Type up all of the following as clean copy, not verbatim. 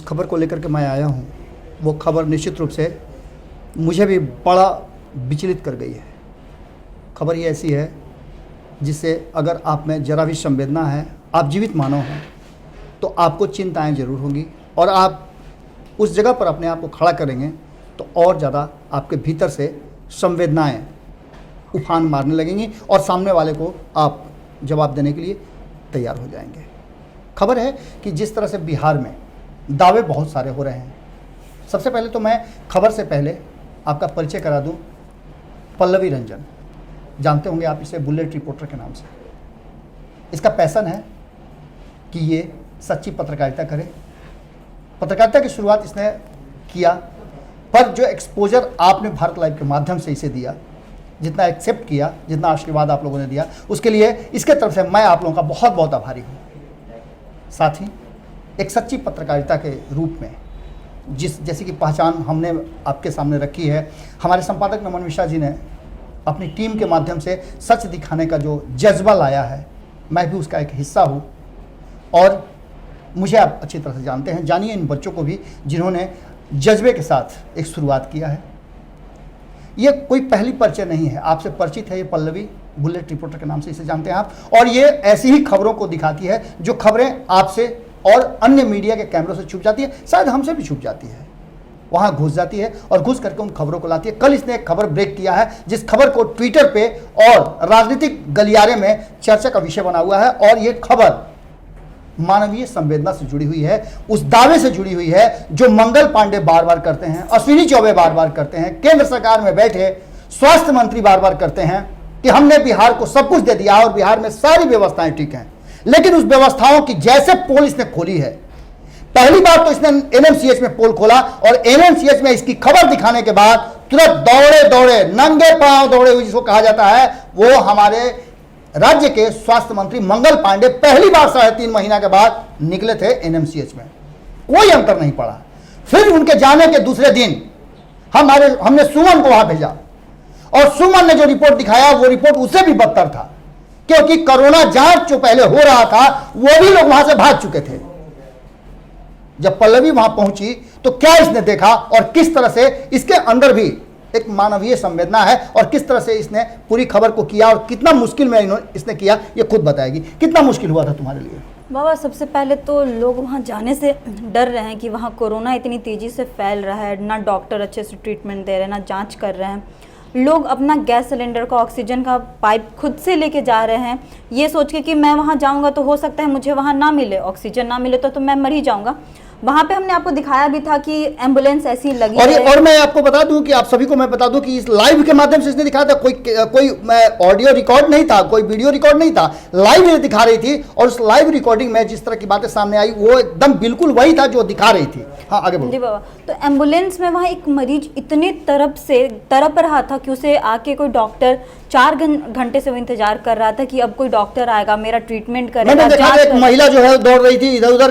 जिस खबर को लेकर के मैं आया हूँ वो खबर निश्चित रूप से मुझे भी बड़ा विचलित कर गई है। खबर ये ऐसी है जिससे अगर आप में जरा भी संवेदना है, आप जीवित मानव हैं, तो आपको चिंताएं जरूर होंगी और आप उस जगह पर अपने आप को खड़ा करेंगे तो और ज़्यादा आपके भीतर से संवेदनाएं उफान मारने लगेंगी और सामने वाले को आप जवाब देने के लिए तैयार हो जाएंगे। खबर है कि जिस तरह से बिहार में दावे बहुत सारे हो रहे हैं। सबसे पहले तो मैं खबर से पहले आपका परिचय करा दूं। पल्लवी रंजन, जानते होंगे आप इसे बुलेट रिपोर्टर के नाम से। इसका पैशन है कि ये सच्ची पत्रकारिता करे। पत्रकारिता की शुरुआत इसने किया, पर जो एक्सपोजर आपने भारत लाइव के माध्यम से इसे दिया, जितना एक्सेप्ट किया, जितना आशीर्वाद आप लोगों ने दिया, उसके लिए इसके तरफ से मैं आप लोगों का बहुत बहुत आभारी हूँ। साथ ही एक सच्ची पत्रकारिता के रूप में जैसी की पहचान हमने आपके सामने रखी है, हमारे संपादक नमन मिश्रा जी ने अपनी टीम के माध्यम से सच दिखाने का जो जज्बा लाया है, मैं भी उसका एक हिस्सा हूँ। और मुझे आप अच्छी तरह से जानते हैं, जानिए इन बच्चों को भी जिन्होंने जज्बे के साथ एक शुरुआत किया है। ये कोई पहली परिचय नहीं है, आपसे परिचित है ये पल्लवी, बुलेट रिपोर्टर के नाम से इसे जानते हैं आप। और ये ऐसी ही खबरों को दिखाती है जो खबरें आपसे और अन्य मीडिया के कैमरों से छुप जाती है, शायद हमसे भी छुप जाती है, वहाँ घुस जाती है और घुस करके उन खबरों को लाती है। कल इसने एक खबर ब्रेक किया है जिस खबर को ट्विटर पे और राजनीतिक गलियारे में चर्चा का विषय बना हुआ है, और ये खबर मानवीय संवेदना से जुड़ी हुई है, उस दावे से जुड़ी हुई है जो मंगल पांडे बार बार करते हैं, अश्विनी चौबे बार बार करते हैं, केंद्र सरकार में बैठे स्वास्थ्य मंत्री बार बार करते हैं कि हमने बिहार को सब कुछ दे दिया और बिहार में सारी व्यवस्थाएं ठीक हैं। लेकिन उस व्यवस्थाओं की जैसे पोल इसने खोली है, पहली बार तो इसने एनएमसीएच में पोल खोला और एनएमसीएच में इसकी खबर दिखाने के बाद तुरंत दौड़े नंगे पांव दौड़े हुए जिसको कहा जाता है, वो हमारे राज्य के स्वास्थ्य मंत्री मंगल पांडे पहली बार 3.5 महीना के बाद निकले थे एनएमसीएच में। कोई अंतर नहीं पड़ा। फिर उनके जाने के दूसरे दिन हमने सुमन को वहां भेजा और सुमन ने जो रिपोर्ट दिखाया वो रिपोर्ट उससे भी बदतर था, क्योंकि कोरोना जांच जो पहले हो रहा था वो भी लोग वहां से भाग चुके थे। जब पल्लवी वहां पहुंची तो क्या इसने देखा और किस तरह से इसके अंदर भी एक मानवीय संवेदना है और किस तरह से इसने पूरी खबर को किया और कितना मुश्किल में इसने किया, ये खुद बताएगी। कितना मुश्किल हुआ था तुम्हारे लिए? बाबा, सबसे पहले तो लोग वहाँ जाने से डर रहे हैं कि वहाँ कोरोना इतनी तेज़ी से फैल रहा है, ना डॉक्टर अच्छे से ट्रीटमेंट दे रहे हैं, ना जांच कर रहे हैं। लोग अपना गैस सिलेंडर का, ऑक्सीजन का पाइप खुद से लेके जा रहे हैं, ये सोच के कि मैं वहाँ जाऊँगा तो हो सकता है मुझे वहाँ ना मिले, ऑक्सीजन ना मिले तो मैं मर ही जाऊँगा। वहाँ पे हमने आपको दिखाया भी था कि एम्बुलेंस ऐसी लगी और मैं आपको बता दूं कि आप सभी को मैं बता दूं कि इस लाइव के माध्यम से इसने दिखाया था। कोई ऑडियो रिकॉर्ड नहीं था, कोई वीडियो रिकॉर्ड नहीं था, लाइव ये दिखा रही थी। और उस लाइव रिकॉर्डिंग में जिस तरह की बातें सामने आई वो एकदम बिल्कुल वही था जो दिखा रही थी। हाँ, आगे बढ़ो। जी बाबा, तो एम्बुलेंस में वहाँ एक मरीज इतने तड़प रहा था कि उसे आके कोई डॉक्टर 4 घंटे से वो इंतजार कर रहा था कि अब कोई डॉक्टर आएगा, मेरा ट्रीटमेंट करेगा। मैंने देखा एक महिला जो है दौड़ रही थी इधर उधर,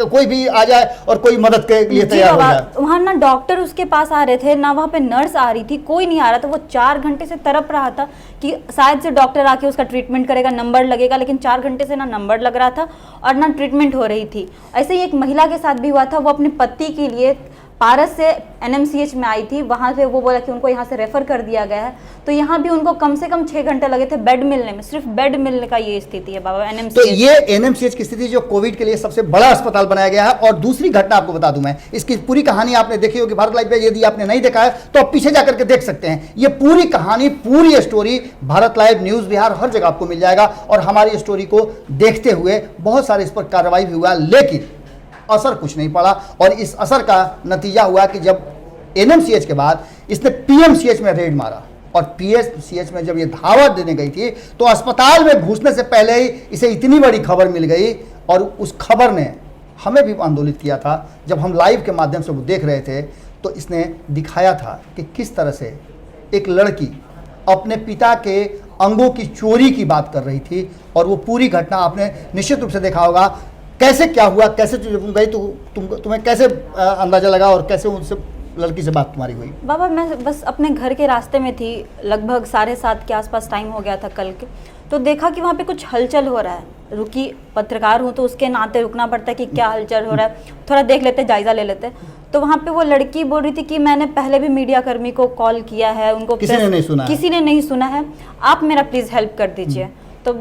कोई भी आ जाए और कोई मदद के लिए तैयार हो जाए। वहाँ ना डॉक्टर उसके पास आ रहे थे, ना वहाँ पे नर्स आ रही थी, कोई नहीं आ रहा था। वो 4 घंटे से तड़प रहा था कि शायद से डॉक्टर आके उसका ट्रीटमेंट करेगा, नंबर लगेगा, लेकिन 4 घंटे से ना नंबर लग रहा था और ना ट्रीटमेंट हो रही थी। ऐसे ही एक महिला के साथ भी हुआ था। वो अपने पति के लिए पारस से एनएमसीएच में आई थी, वहाँ से वो बोला कि उनको यहाँ से रेफर कर दिया गया है। तो यहाँ भी उनको कम से कम 6 घंटे लगे थे बेड मिलने में। सिर्फ बेड मिलने का ये स्थिति है बाबा एनएमसीएच। तो ये एनएमसीएच की स्थिति जो कोविड के लिए सबसे बड़ा अस्पताल बनाया गया है। और दूसरी घटना आपको बता दूं मैं, इसकी पूरी कहानी आपने देखी होगी भारत लाइव पे, यदि आपने नहीं देखा है तो आप पीछे जाकर के देख सकते हैं। ये पूरी कहानी, पूरी story Bharat live, news Bihar, हर जगह आपको मिल जाएगा। और हमारी स्टोरी को देखते हुए बहुत सारे इस पर कार्रवाई भी हुआ, लेकिन असर कुछ नहीं पड़ा। और इस असर का नतीजा हुआ कि जब एनएमसीएच के बाद इसने पीएमसीएच में रेड मारा और पीएमसीएच में जब ये धावा देने गई थी तो अस्पताल में घुसने से पहले ही इसे इतनी बड़ी खबर मिल गई। और उस खबर ने हमें भी आंदोलित किया था। जब हम लाइव के माध्यम से वो देख रहे थे तो इसने दिखाया था कि किस तरह से एक लड़की अपने पिता के अंगों की चोरी की बात कर रही थी। और वो पूरी घटना आपने निश्चित रूप से देखा होगा, कैसे क्या हुआ, कैसे गई, तो तुम्हें कैसे अंदाजा लगा और कैसे उनसे लड़की से बात तुम्हारी हुई? बाबा, मैं बस अपने घर के रास्ते में थी, लगभग 7:30 के आसपास टाइम हो गया था कल के। तो देखा कि वहाँ पे कुछ हलचल हो रहा है रुकी, पत्रकार हूँ तो उसके नाते रुकना पड़ता है कि क्या हलचल हो रहा है, थोड़ा देख लेते, जायजा ले लेते। तो वहाँ पे वो लड़की बोल रही थी कि मैंने पहले भी मीडिया कर्मी को कॉल किया है, उनको किसी ने नहीं सुना है, आप मेरा प्लीज़ हेल्प कर दीजिए। तो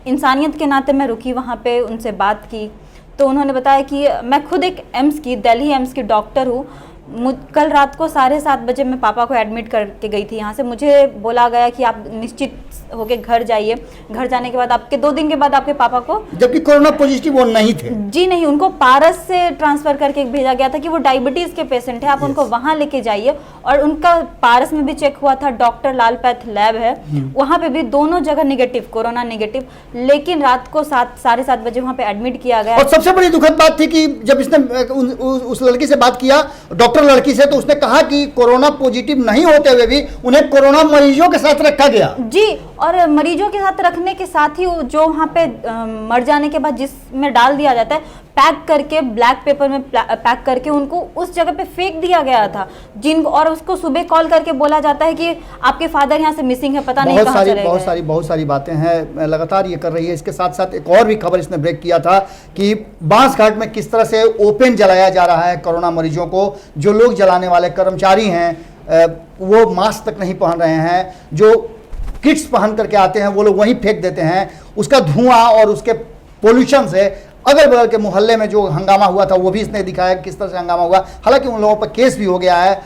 इंसानियत के नाते मैं रुकी वहाँ पे, उनसे बात की। तो उन्होंने बताया कि मैं खुद एक दिल्ली एम्स की डॉक्टर हूँ। कल रात को 7:30 बजे मैं पापा को एडमिट करके गई थी यहाँ से। मुझे बोला गया कि आप निश्चित होके घर जाइए। घर जाने के बाद आपके 2 दिन के बाद आपके पापा को, जबकि कोरोना पॉजिटिव वो नहीं थे जी नहीं, उनको पारस से ट्रांसफर करके भेजा गया था कि वो डायबिटीज के पेशेंट है, आप उनको वहां लेके जाइए। और उनका पारस में भी चेक हुआ था, डॉक्टर लाल पैथ लैब है वहां पे भी दोनों जगह निगेटिव, कोरोना निगेटिव। लेकिन रात को 7:30 बजे वहां पे एडमिट किया गया। और सबसे बड़ी दुखद बात थी कि जब इसने उस लड़की से बात किया, डॉक्टर लड़की से, तो उसने कहा कि कोरोना पॉजिटिव नहीं होते हुए भी उन्हें कोरोना मरीजों के साथ रखा गया जी। और मरीजों के साथ रखने के साथ ही जो वहाँ पे मर जाने के बाद जिसमें डाल दिया जाता है, पैक करके ब्लैक पेपर में पैक करके उनको उस जगह पे फेंक दिया गया था। और उसको सुबह कॉल करके बोला जाता है कि आपके फादर यहाँ से मिसिंग है, पता नहीं कहाँ चले गए। बहुत सारी बातें हैं, लगातार ये कर रही है। इसके साथ साथ एक और भी खबर इसने ब्रेक किया था कि बांसघाट में किस तरह से ओपन जलाया जा रहा है कोरोना मरीजों को। जो लोग जलाने वाले कर्मचारी हैं वो मास्क तक नहीं पहन रहे हैं, जो किट्स पहन करके आते हैं वो लोग वहीं फेंक देते हैं। उसका धुआं और उसके पोल्यूशन से अगल बगल के मोहल्ले में जो हंगामा हुआ था वो भी इसने दिखाया किस तरह से हंगामा हुआ। हालांकि उन लोगों पर केस भी हो गया है,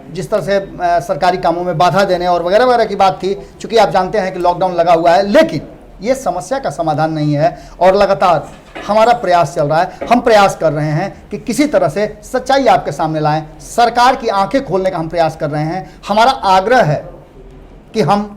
जिस तरह से सरकारी कामों में बाधा देने और वगैरह वगैरह की बात थी, चूँकि आप जानते हैं कि लॉकडाउन लगा हुआ है। लेकिन ये समस्या का समाधान नहीं है और लगातार हमारा प्रयास चल रहा है। हम प्रयास कर रहे हैं कि किसी तरह से सच्चाई आपके सामने लाएं, सरकार की आंखें खोलने का हम प्रयास कर रहे हैं। हमारा आग्रह है कि हम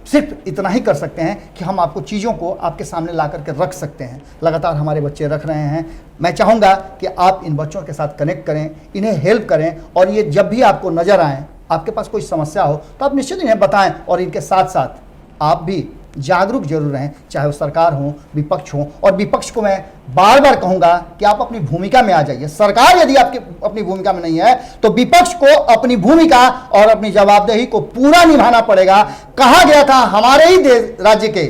सिर्फ इतना ही कर सकते हैं कि हम आपको चीज़ों को आपके सामने ला करके रख सकते हैं। लगातार हमारे बच्चे रख रहे हैं। मैं चाहूँगा कि आप इन बच्चों के साथ कनेक्ट करें, इन्हें हेल्प करें, और ये जब भी आपको नज़र आएँ, आपके पास कोई समस्या हो तो आप निश्चित इन्हें बताएं। और इनके साथ साथ आप भी जागरूक जरूर रहें, चाहे वो सरकार हो, विपक्ष हो। और विपक्ष को मैं बार बार कहूंगा कि आप अपनी भूमिका में आ जाइए। सरकार यदि आपकी अपनी भूमिका में नहीं है तो विपक्ष को अपनी भूमिका और अपनी जवाबदेही को पूरा निभाना पड़ेगा। कहा गया था, हमारे ही राज्य के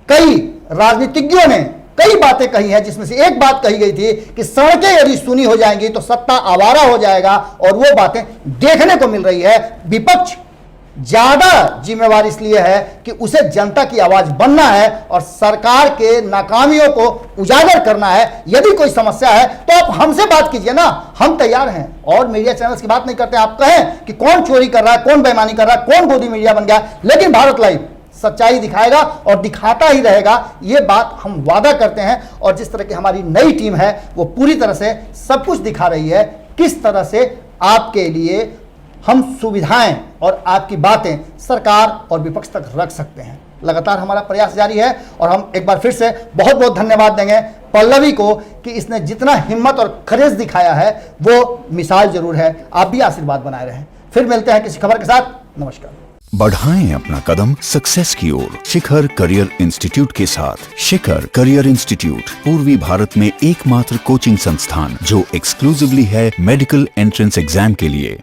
कई राजनीतिज्ञों ने कई बातें कही हैं, जिसमें से एक बात कही गई थी कि सड़कें यदि सुनी हो जाएंगी तो सत्ता आवारा हो जाएगा, और वो बातें देखने को मिल रही है। विपक्ष ज्यादा जिम्मेवार इसलिए है कि उसे जनता की आवाज बनना है और सरकार के नाकामियों को उजागर करना है। यदि कोई समस्या है तो आप हमसे बात कीजिए ना, हम तैयार हैं। और मीडिया चैनल्स की बात नहीं करते, आप कहें कि कौन चोरी कर रहा है, कौन बेईमानी कर रहा है, कौन गोदी मीडिया बन गया, लेकिन भारत लाइव सच्चाई दिखाएगा और दिखाता ही रहेगा, ये बात हम वादा करते हैं। और जिस तरह की हमारी नई टीम है वो पूरी तरह से सब कुछ दिखा रही है, किस तरह से आपके लिए हम सुविधाएं और आपकी बातें सरकार और विपक्ष तक रख सकते हैं। लगातार हमारा प्रयास जारी है और हम एक बार फिर से बहुत बहुत धन्यवाद देंगे पल्लवी को कि इसने जितना हिम्मत और खरेज दिखाया है वो मिसाल जरूर है। आप भी आशीर्वाद बनाए रहें। फिर मिलते हैं किसी खबर के साथ। नमस्कार। बढ़ाएं अपना कदम सक्सेस की ओर शिखर करियर इंस्टीट्यूट के साथ। शिखर करियर इंस्टीट्यूट पूर्वी भारत में एकमात्र कोचिंग संस्थान जो एक्सक्लूसिवली है मेडिकल एंट्रेंस एग्जाम के लिए।